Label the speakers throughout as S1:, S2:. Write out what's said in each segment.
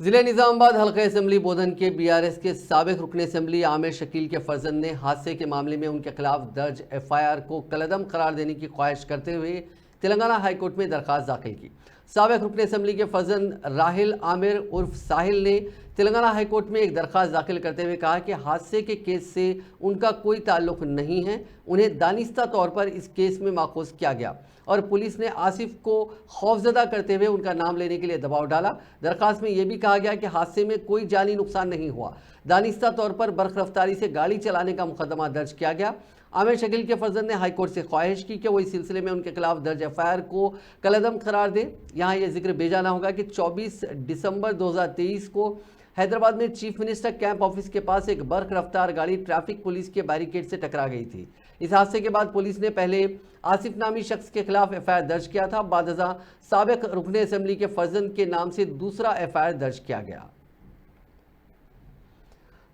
S1: जिले निजामाबाद हल्का असेंबली बोधन के बीआरएस के साबिक रुकन असेंबली आमिर शकील के फर्जंद ने हादसे के मामले में उनके खिलाफ दर्ज एफआईआर को कलअदम करार देने की ख्वाहिश करते हुए तेलंगाना हाईकोर्ट में दरखास्त दाखिल की। साबिक रुकन असेंबली के फर्जंद राहिल आमिर उर्फ साहिल ने तेलंगाना हाईकोर्ट में एक दरखास्त दाखिल करते हुए कहा कि हादसे के केस से उनका कोई ताल्लुक नहीं है, उन्हें दानिस्ता तौर पर इस केस में माखूज किया गया और पुलिस ने आसिफ को खौफजदा करते हुए उनका नाम लेने के लिए दबाव डाला। दरखास्त में यह भी कहा गया कि हादसे में कोई जानी नुकसान नहीं हुआ, दानिस्ता तौर पर बर्ख रफ्तारी से गाड़ी चलाने का मुकदमा दर्ज किया गया। आमिर शकील के फर्जंद ने हाईकोर्ट से ख्वाहिश की कि वो इस सिलसिले में उनके खिलाफ दर्ज एफआईआर को कलअदम करार दे। यहाँ यह जिक्र बेजाना होगा कि 24 दिसंबर 2023 को हैदराबाद में चीफ मिनिस्टर कैंप ऑफिस के पास एक बर्ख रफ्तार गाड़ी ट्रैफिक पुलिस के बैरिकेड से टकरा गई थी। इस हादसे के बाद पुलिस ने पहले आसिफ नामी शख्स के खिलाफ एफआईआर दर्ज किया था, बादजा साबिक रुकन असेंबली के फर्जंद के नाम से दूसरा एफआईआर दर्ज किया गया।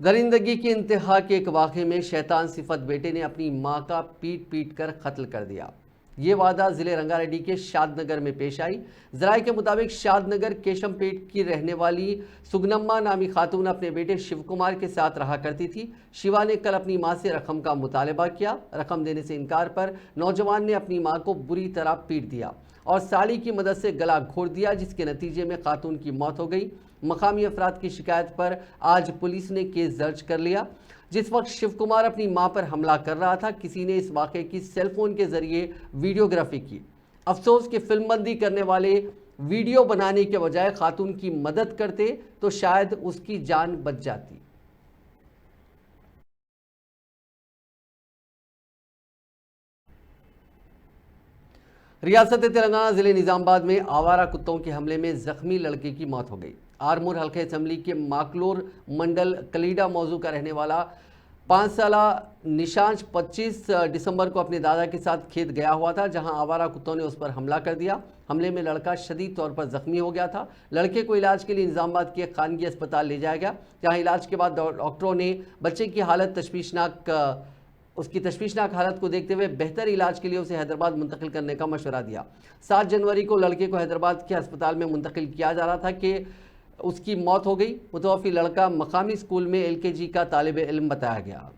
S1: दरिंदगी की इंतहा के एक वाक़े में शैतान सिफत बेटे ने अपनी मां का पीट पीट कर कत्ल कर दिया। ये वादा जिले रंगारेड्डी के शादनगर में पेश आई। जराये के मुताबिक शादनगर केशमपेट की रहने वाली सुगनम्मा नामी खातून अपने बेटे शिव कुमार के साथ रहा करती थी। शिवा ने कल अपनी मां से रकम का मुतालबा किया। रकम देने से इनकार पर नौजवान ने अपनी मां को बुरी तरह पीट दिया और साड़ी की मदद से गला घोट दिया, जिसके नतीजे में खातून की मौत हो गई। मकामी अफराद की शिकायत पर आज पुलिस ने केस दर्ज कर लिया। जिस वक्त शिव कुमार अपनी मां पर हमला कर रहा था, किसी ने इस वाक़े की सेलफोन के जरिए वीडियोग्राफी की। अफसोस कि फिल्मबंदी करने वाले वीडियो बनाने के बजाय खातून की मदद करते तो शायद उसकी जान बच जाती। रियासत तेलंगाना जिले निजामाबाद में आवारा कुत्तों के हमले में जख्मी लड़के की मौत हो गई। आरमूर हल्के असेंबली के माकलोर मंडल कलीडा मौजू का रहने वाला 5 साला निशांश 25 दिसंबर को अपने दादा के साथ खेत गया हुआ था, जहां आवारा कुत्तों ने उस पर हमला कर दिया। हमले में लड़का शदीद तौर पर जख्मी हो गया था। लड़के को इलाज के लिए निजामाबाद के खानगी अस्पताल ले जाया गया, जहां इलाज के बाद डॉक्टरों ने बच्चे की हालत उसकी तशवीशनाक हालत को देखते हुए बेहतर इलाज के लिए उसे हैदराबाद मुंतकिल करने का मशवरा दिया। 7 जनवरी को लड़के को हैदराबाद के अस्पताल में मुंतकिल किया जा रहा था कि उसकी मौत हो गई। मुतवफ़ी लड़का मकामी स्कूल में एलकेजी का तालिब इल्म बताया गया।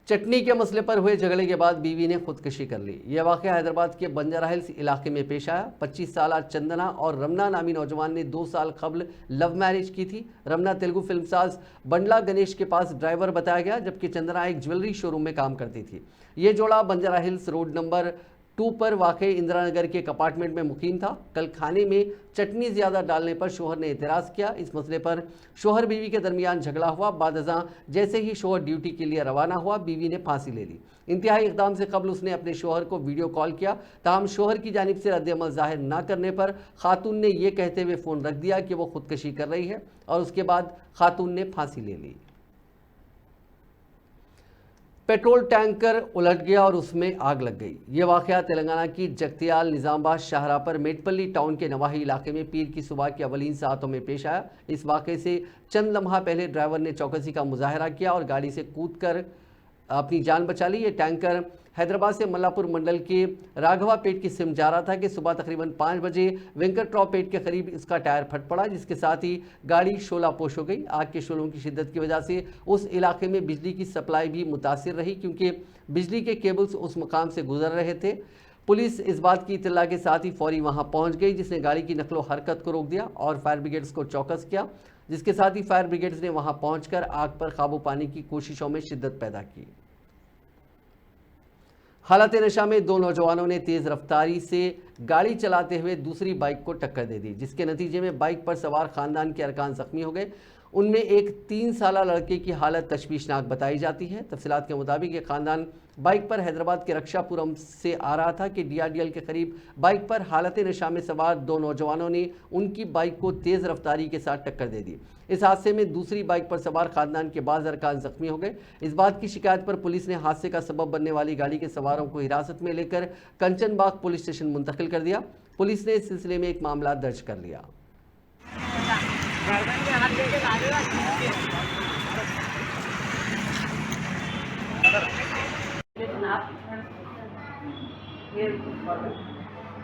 S1: चटनी के मसले पर हुए झगड़े के बाद बीवी ने खुदकुशी कर ली। यह वाक़या हैदराबाद के बंजारा हिल्स इलाके में पेश आया। 25 साला चंदना और रमना नामी नौजवान ने 2 साल कबल लव मैरिज की थी। रमना तेलुगु फिल्मसाज बंडला गणेश के पास ड्राइवर बताया गया, जबकि चंदना एक ज्वेलरी शोरूम में काम करती थी। ये जोड़ा बंजारा हिल्स रोड नंबर 2 पर वाक़ई इंदिरा नगर के एक अपार्टमेंट में मुकीम था। कल खाने में चटनी ज़्यादा डालने पर शोहर ने एतराज़ किया। इस मसले पर शोहर बीवी के दरमियान झगड़ा हुआ। बादजा जैसे ही शोहर ड्यूटी के लिए रवाना हुआ, बीवी ने फांसी ले ली। इंतहाई इक़दाम से कबल उसने अपने शोहर को वीडियो कॉल किया, ताहम शोहर की जानिब से रद्द-ए-अमल ज़ाहिर न करने पर खातून ने यह कहते हुए फ़ोन रख दिया कि वो खुदकुशी कर रही है और उसके बाद खातून ने फांसी ले ली। पेट्रोल टैंकर उलट गया और उसमें आग लग गई। ये वाक़या तेलंगाना की जगतियाल निजामाबाद शाहरा पर मेटपल्ली टाउन के नवाही इलाके में पीर की सुबह की अवलीन सातों में पेश आया। इस वाक़े से चंद लम्हा पहले ड्राइवर ने चौकसी का मुजाहरा किया और गाड़ी से कूदकर अपनी जान बचा ली। ये टैंकर हैदराबाद से मल्लापुर मंडल के राघवा पेट की सिम जा रहा था कि सुबह तकरीबन 5 बजे वेंकटराव पेट के करीब इसका टायर फट पड़ा, जिसके साथ ही गाड़ी शोलापोश हो गई। आग के शोलों की शिद्दत की वजह से उस इलाके में बिजली की सप्लाई भी मुतासिर रही, क्योंकि बिजली के केबल्स उस मकाम से गुजर रहे थे। पुलिस इस बात की इत्तला के साथ ही फौरी वहां पहुंच गई, जिसने गाड़ी की नकलो हरकत को रोक दिया और फायर ब्रिगेड्स को चौकस किया, जिसके साथ ही फायर ब्रिगेड्स ने वहां पहुंचकर आग पर काबू पाने की कोशिशों में शिद्दत पैदा की। हालत नशा में 2 नौजवानों ने तेज़ रफ्तारी से गाड़ी चलाते हुए दूसरी बाइक को टक्कर दे दी, जिसके नतीजे में बाइक पर सवार खानदान के अरकान जख्मी हो गए। उनमें एक 3 साला लड़के की हालत तशवीशनाक बताई जाती है। तफसीलात के मुताबिक ये खानदान बाइक पर हैदराबाद के रक्षापुरम से आ रहा था कि DRDL के करीब बाइक पर हालत नशा में सवार 2 नौजवानों ने उनकी बाइक को तेज़ रफ्तारी के साथ टक्कर दे दी। इस हादसे में दूसरी बाइक पर सवार खानदान के बाज़ अरकान जख्मी हो गए। इस बात की शिकायत पर पुलिस ने हादसे का सबब बनने वाली गाड़ी के सवारों को हिरासत में लेकर कंचनबाग पुलिस स्टेशन मुंतकिल कर दिया। पुलिस ने इस सिलसिले में एक मामला दर्ज कर लिया।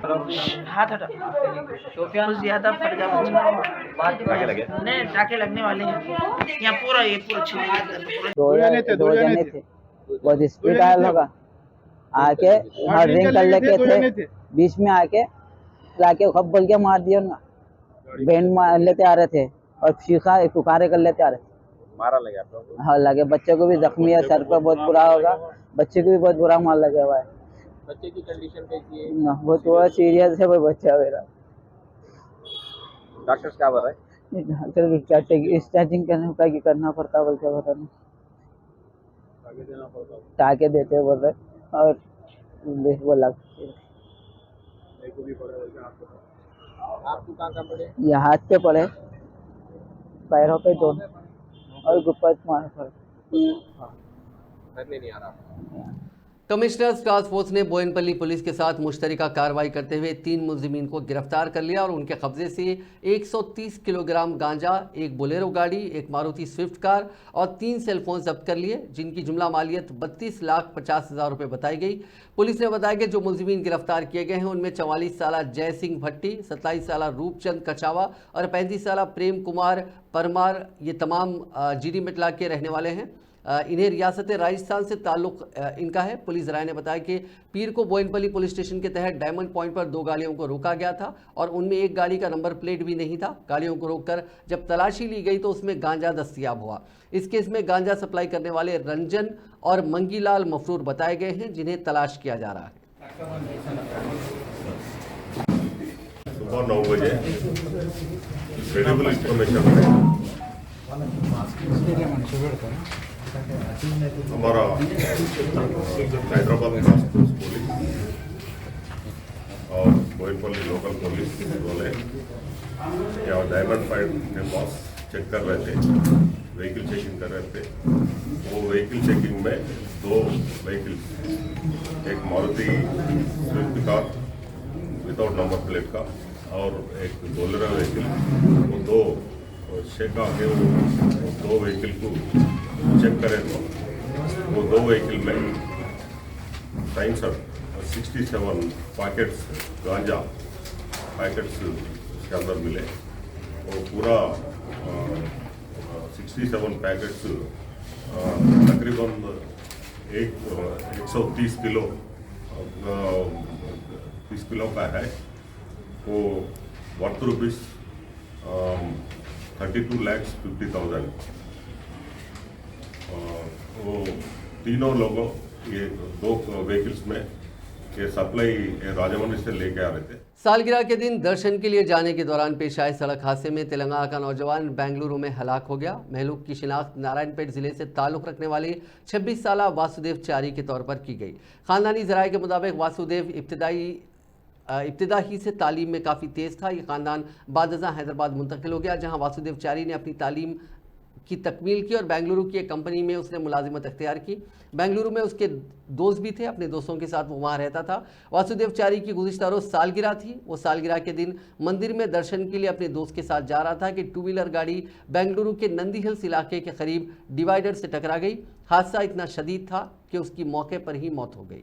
S2: हाथ हटा कुछ ज्यादा फट गया नहीं, टाके लगने वाले हैं यहाँ पूरा, ये पूरा छिल गया पूरा।
S3: दो जने थे, बहुत स्पीड आया होगा, आके ड्रिंक कर लेके थे, बीच में आके लाके खप बोल के मार दिया ना, बैंड मार लेते आ रहे थे और शीशा पुकारे कर लेते आ रहे थे।
S4: मारा लगे आप लोगों को?
S3: हाँ लगे, बच्चे को भी जख्मी है, सर पे बहुत बुरा होगा, बच्चे को भी बहुत बुरा मार लगे हुआ है।
S4: बच्चे की कंडीशन कैसी है?
S3: ना बहुत थोड़ा सीरियस है, वो बच्चा मेरा।
S4: डॉक्टर्स क्या बोल रहे हैं?
S3: डॉक्टर स्टार्टिंग करना पड़ता बोल के बता, टाके देते बोल रहे और बोला
S4: आपको कहाँ पड़े?
S3: ये हाथ पे पड़े, पैरों पे दोनों और गुप्पत मार पड़े।
S4: करने नहीं आ रहा।
S1: कमिश्नर्स टास्क फोर्स ने बोयनपल्ली पुलिस के साथ मुश्तरका कार्रवाई करते हुए 3 मुलजिमीन को गिरफ्तार कर लिया और उनके कब्जे से 130 किलोग्राम गांजा, एक बोलेरो गाड़ी, एक मारुति स्विफ्ट कार और 3 सेलफोन जब्त कर लिए, जिनकी जुमला मालियत 32,50,000 रुपये बताई गई। पुलिस ने बताया कि जो मुलजिमीन गिरफ्तार किए गए हैं उनमें 44 साला जय सिंह भट्टी, 27 साला रूपचंद कचावा और 35 साला प्रेम कुमार परमार, ये तमाम जीडी मिटला के रहने वाले हैं। इन्हें रियासत राजस्थान से ताल्लुक इनका है। पुलिस राय ने बताया कि पीर को बोयनपल्ली पुलिस स्टेशन के तहत डायमंड पॉइंट पर 2 गाड़ियों को रोका गया था और उनमें एक गाड़ी का नंबर प्लेट भी नहीं था। गाड़ियों को रोककर जब तलाशी ली गई तो उसमें गांजा दस्तयाब हुआ। इस केस में गांजा सप्लाई करने वाले रंजन और मंगीलाल मफरूर बताए गए हैं, जिन्हें तलाश किया जा रहा है।
S5: सुबह 9 बजे क्रेडिबल इंफॉर्मेशन हमारा हैदराबाद टास्क फोर्स पुलिस और बोयनपल्ली लोकल पुलिस वाले यहाँ डायमंड पॉइंट के पास चेक कर रहे थे, व्हीकल चेकिंग कर रहे थे। वो व्हीकल चेकिंग में 2 व्हीकल, एक Maruti Swift car without number plate का और एक बोलेरो व्हीकल, वो 2 शेका के वो 2 व्हीकल को चेक करें तो वो 2 व्हीकल में 67 पैकेट्स गांजा पैकेट्स के अंदर मिले। वो पूरा 67 पैकेट्स तकरीबन 130 किलो 30 किलो का है। वो वर्थ रुपीज़ 32,50,000। वो तीनों लोगों ये 2 व्हीकल्स में ये सप्लाई राजमंड्री से लेके आ रहे थे।
S1: सालगिरह के दिन दर्शन के लिए जाने के दौरान पेश आए सड़क हादसे में तेलंगाना का नौजवान बेंगलुरु में हलाक हो गया। महलूक की शिनाख्त नारायणपेट जिले से ताल्लुक़ रखने वाले 26 साला वासुदेव चारी के तौर पर की गई। ख़ानदानी ज़राए के मुताबिक वासुदेव इब्तिदा ही से तालीम में काफ़ी तेज़ था। ये ख़ानदान बादज़ा हैदराबाद मुंतकिल हो गया, जहाँ वासुदेव चारी ने अपनी तालीम की तकमील की और बेंगलुरु की एक कंपनी में उसने मुलाजिमत अख्तियार की। बेंगलुरु में उसके दोस्त भी थे, अपने दोस्तों के साथ वो वहाँ रहता था। वासुदेव चारी की गुज़िश्ता रोज़ सालगिरह थी। वो सालगिरह के दिन मंदिर में दर्शन के लिए अपने दोस्त के साथ जा रहा था कि 2 व्हीलर गाड़ी बेंगलुरु के नंदी हिल्स इलाके के करीब डिवाइडर से टकरा गई। हादसा इतना शदीद था कि उसकी मौके पर ही मौत हो गई।